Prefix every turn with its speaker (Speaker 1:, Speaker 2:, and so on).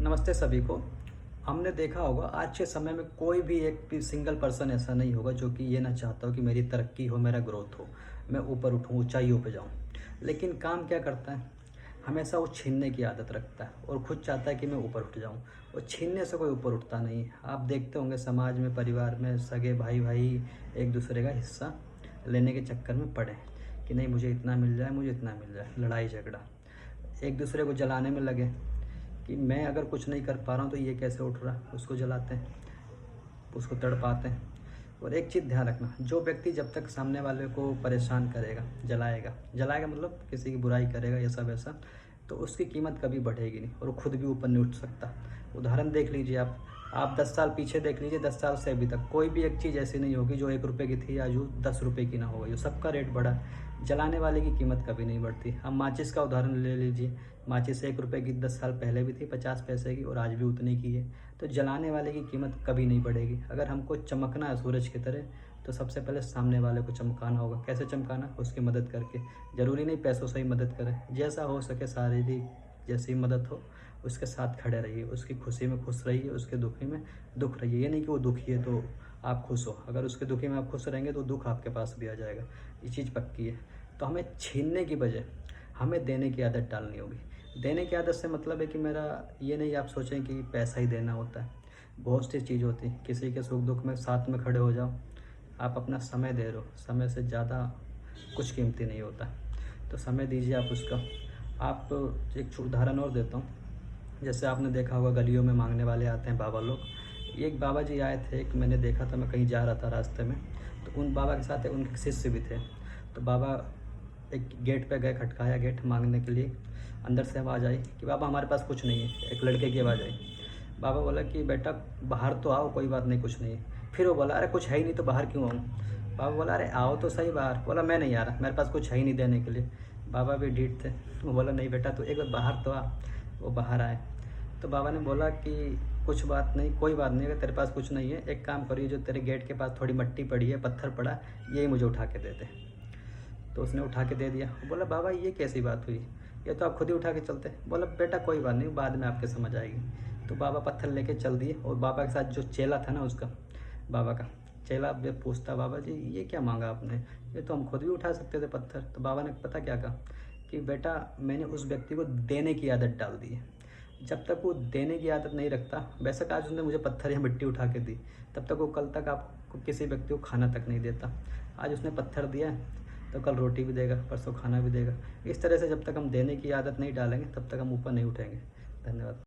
Speaker 1: नमस्ते सभी को। हमने देखा होगा आज के समय में कोई भी एक भी सिंगल पर्सन ऐसा नहीं होगा जो कि ये ना चाहता हो कि मेरी तरक्की हो, मेरा ग्रोथ हो, मैं ऊपर उठूँ, ऊंचाइयों पे जाऊँ। लेकिन काम क्या करता है, हमेशा वो छीनने की आदत रखता है और खुद चाहता है कि मैं ऊपर उठ जाऊँ। और छीनने से कोई ऊपर उठता नहीं है। आप देखते होंगे समाज में, परिवार में सगे भाई भाई एक दूसरे का हिस्सा लेने के चक्कर में पड़े कि नहीं मुझे इतना मिल जाए, मुझे इतना मिल जाए, लड़ाई झगड़ा, एक दूसरे को जलाने में लगे कि मैं अगर कुछ नहीं कर पा रहा हूँ तो ये कैसे उठ रहा, उसको जलाते हैं, उसको तड़पाते हैं। और एक चीज़ ध्यान रखना, जो व्यक्ति जब तक सामने वाले को परेशान करेगा, जलाएगा जलाएगा मतलब किसी की बुराई करेगा ये सब ऐसा, तो उसकी कीमत कभी बढ़ेगी नहीं और वो खुद भी ऊपर नहीं उठ सकता। उदाहरण देख लीजिए आप 10 साल पीछे देख लीजिए, 10 साल से अभी तक कोई भी एक चीज़ ऐसी नहीं होगी जो 1 रुपये की थी आज वो 10 रुपये की ना हो गई। सबका रेट बढ़ा, जलाने वाले की कीमत कभी नहीं बढ़ती। अब माचिस का उदाहरण ले लीजिए, माचिस 1 रुपये की 10 साल पहले भी थी, 50 पैसे की, और आज भी उतनी की है। तो जलाने वाले की कीमत कभी नहीं बढ़ेगी। अगर हमको चमकना है सूरज की तरह, तो सबसे पहले सामने वाले को चमकाना होगा। कैसे चमकाना, उसकी मदद करके। ज़रूरी नहीं पैसों से ही मदद करें, जैसा हो सके शारीरिक जैसी मदद हो उसके साथ खड़े रहिए, उसकी खुशी में खुश रहिए, उसके दुखी में दुख रहिए। ये नहीं कि वो दुखी है तो आप खुश हो, अगर उसके दुखी में आप खुश रहेंगे तो दुख आपके पास भी आ जाएगा। ये चीज़ पक्की है। तो हमें छीनने की बजाय हमें देने की आदत डालनी होगी। देने की आदत से मतलब है कि मेरा ये नहीं आप सोचें कि पैसा ही देना होता है। बहुत सी चीज़ होती है, किसी के सुख दुख में साथ में खड़े हो जाओ। आप अपना समय दे रहे हो, समय से ज़्यादा कुछ कीमती नहीं होता। तो समय दीजिए आप उसका। आप एक उदाहरण और देता हूँ। जैसे आपने देखा होगा गलियों में मांगने वाले आते हैं बाबा लोग। ये एक बाबा जी आए थे, एक मैंने देखा था, मैं कहीं जा रहा था रास्ते में, तो उन बाबा के साथ उनके शिष्य भी थे। तो बाबा एक गेट पे गए, खटकाया गेट मांगने के लिए। अंदर से आवाज़ आई कि बाबा हमारे पास कुछ नहीं है। एक लड़के की आवाज़ आई। बाबा बोला कि बेटा बाहर तो आओ, कोई बात नहीं, कुछ नहीं है। फिर वो बोला अरे कुछ है ही नहीं तो बाहर क्यों आऊँ। बाबा बोला अरे आओ तो सही बाहर। बोला मैं नहीं आ रहा, मेरे पास कुछ है ही नहीं देने के लिए। बाबा भी ढीठ थे, वो बोला नहीं बेटा तू एक बार बाहर तो आ। वो बाहर आए तो बाबा ने बोला कि कुछ बात नहीं, कोई बात नहीं, अगर तेरे पास कुछ नहीं है एक काम करिए, जो तेरे गेट के पास थोड़ी मिट्टी पड़ी है, पत्थर पड़ा, यही मुझे उठा के दे दे। तो उसने उठा के दे दिया। बोला बाबा ये कैसी बात हुई, ये तो आप खुद ही उठा के चलते। बोला बेटा कोई बात नहीं, बाद में आपके समझ आएगी। तो बाबा पत्थर लेके चल दिए। और बाबा के साथ जो चेला था ना, उसका बाबा का चेला अब पूछता बाबा जी ये क्या मांगा आपने, ये तो हम खुद भी उठा सकते थे पत्थर। तो बाबा ने पता क्या कहा कि बेटा मैंने उस व्यक्ति को देने की आदत डाल दी है। जब तक वो देने की आदत नहीं रखता, वैसे आज उसने मुझे पत्थर या मिट्टी उठा के दी, तब तक वो कल तक आपको किसी व्यक्ति को खाना तक नहीं देता। आज उसने पत्थर दिया है तो कल रोटी भी देगा, परसों खाना भी देगा। इस तरह से जब तक हम देने की आदत नहीं डालेंगे तब तक हम ऊपर नहीं उठेंगे। धन्यवाद।